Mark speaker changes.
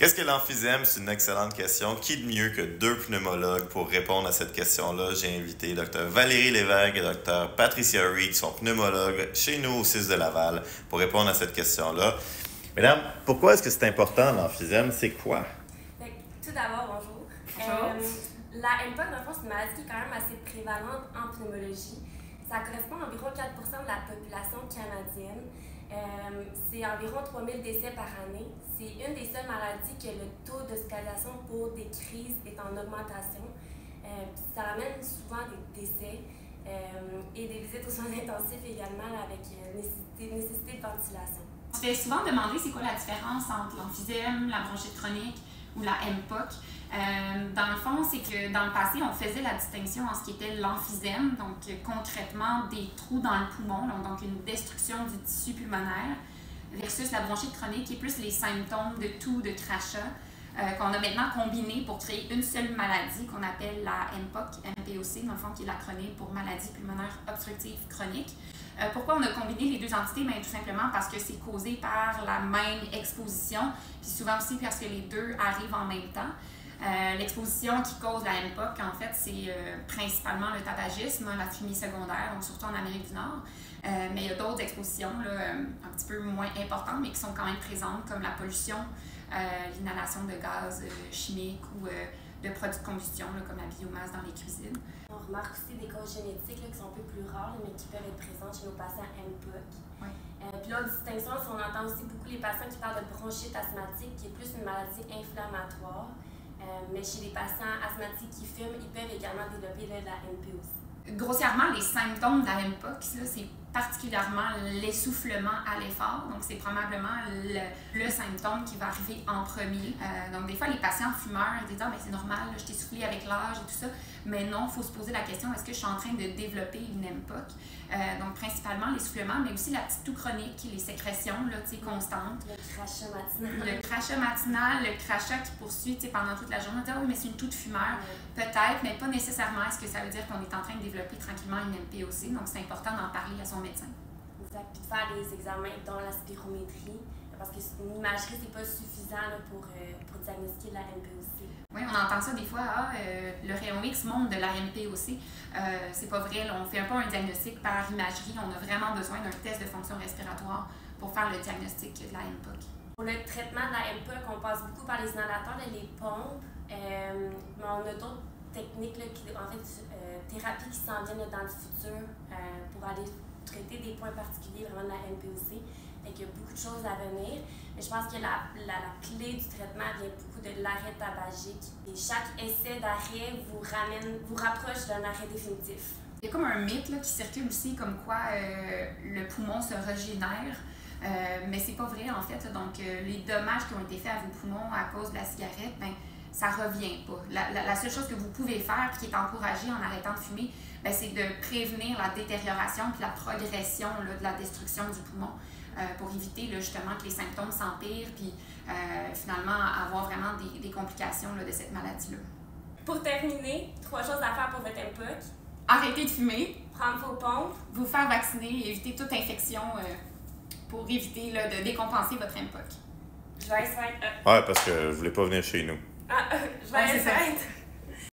Speaker 1: Qu'est-ce que l'emphysème? C'est une excellente question. Qui de mieux que deux pneumologues pour répondre à cette question-là? J'ai invité Dr. Valérie Lévesque et Dr. Patricia Reed, qui sont pneumologues chez nous au CIS de Laval, pour répondre à cette question-là. Mesdames, pourquoi est-ce que c'est important l'emphysème? C'est quoi?
Speaker 2: Tout d'abord, bonjour. La MPOC, dans le fond, c'est une maladie qui est quand même assez prévalente en pneumologie. Ça correspond à environ 4 % de la population canadienne. C'est environ 3000 décès par année. C'est une des seules maladies que le taux d'hospitalisation pour des crises est en augmentation. Ça amène souvent des décès et des visites aux soins intensifs également avec nécessité de ventilation.
Speaker 3: On se fait souvent demander c'est quoi la différence entre l'emphysème, la bronchite chronique ou la MPOC. Dans le fond, c'est que dans le passé, on faisait la distinction en ce qui était l'emphysème, donc concrètement des trous dans le poumon, donc une destruction du tissu pulmonaire, versus la bronchite chronique qui est plus les symptômes de toux, de crachat, qu'on a maintenant combiné pour créer une seule maladie qu'on appelle la MPOC, MPOC, dans le fond, qui est l'acronyme pour maladie pulmonaire obstructive chronique. Pourquoi on a combiné les deux entités? Bien, tout simplement parce que c'est causé par la même exposition, puis souvent aussi parce que les deux arrivent en même temps. L'exposition qui cause la MPOC, en fait, c'est principalement le tabagisme, la fumée secondaire, donc surtout en Amérique du Nord. Mais il y a d'autres expositions là, un petit peu moins importantes, mais qui sont quand même présentes, comme la pollution, l'inhalation de gaz chimiques ou de produits de combustion, là, comme la biomasse dans les cuisines.
Speaker 2: On remarque aussi des causes génétiques là, qui sont un peu plus rares, mais qui peuvent être présentes chez nos patients MPOC.
Speaker 3: Oui.
Speaker 2: Puis l'autre distinction, c'est qu'on entend aussi beaucoup les patients qui parlent de bronchite asthmatique, qui est plus une maladie inflammatoire. Mais chez les patients asthmatiques qui fument, ils peuvent également développer de la MPOC.
Speaker 3: Grossièrement, les symptômes de la MPOC, c'est particulièrement l'essoufflement à l'effort. Donc, c'est probablement le symptôme qui va arriver en premier. Donc, des fois, les patients fumeurs disent « Ah, ben, c'est normal, là, je t'ai soufflé avec l'âge et tout ça. » Mais non, il faut se poser la question, est-ce que je suis en train de développer une MPOC? Donc, principalement l'essoufflement, mais aussi la petite toux chronique, les sécrétions là, constantes.
Speaker 2: Le crachat matinal.
Speaker 3: Le crachat matinal, le crachat qui poursuit pendant toute la journée. On dit, ah oui, mais c'est une toux de fumeur. Peut-être, mais pas nécessairement. Est-ce que ça veut dire qu'on est en train de développer tranquillement une MPOC? Donc, c'est important d'en parler à son médecin.
Speaker 2: Exact. Puis de faire des examens, dont la spirométrie, parce qu'une imagerie, c'est pas suffisant là, pour diagnostiquer la MPOC.
Speaker 3: Oui, on entend ça des fois, le rayon X montre de la MPOC. C'est pas vrai, là, on ne fait pas un diagnostic par imagerie, on a vraiment besoin d'un test de fonction respiratoire pour faire le diagnostic de la MPOC.
Speaker 2: Pour le traitement de la MPOC, on passe beaucoup par les inhalateurs et les pompes, mais on a d'autres techniques, là, thérapies qui s'en viennent là, dans le futur pour aller traiter des points particuliers vraiment de la MPOC. Fait qu'il y a beaucoup de choses à venir. Mais je pense que la clé du traitement vient beaucoup de l'arrêt tabagique. Et chaque essai d'arrêt vous rapproche d'un arrêt définitif.
Speaker 3: Il y a comme un mythe là, qui circule aussi comme quoi le poumon se régénère. Mais c'est pas vrai en fait. Donc les dommages qui ont été faits à vos poumons à cause de la cigarette, ben, ça revient pas. La seule chose que vous pouvez faire et qui est encouragée en arrêtant de fumer, ben, c'est de prévenir la détérioration puis la progression là, de la destruction du poumon pour éviter là, justement que les symptômes s'empirent puis finalement avoir vraiment des complications là, de cette maladie-là.
Speaker 2: Pour terminer, 3 choses à faire pour votre MPOC.
Speaker 3: Arrêter de fumer.
Speaker 2: Prendre vos pompes.
Speaker 3: Vous faire vacciner et éviter toute infection pour éviter là, de décompenser votre MPOC.
Speaker 2: Je vais être
Speaker 1: Ouais, parce que je voulais pas venir chez nous.
Speaker 2: Je vais être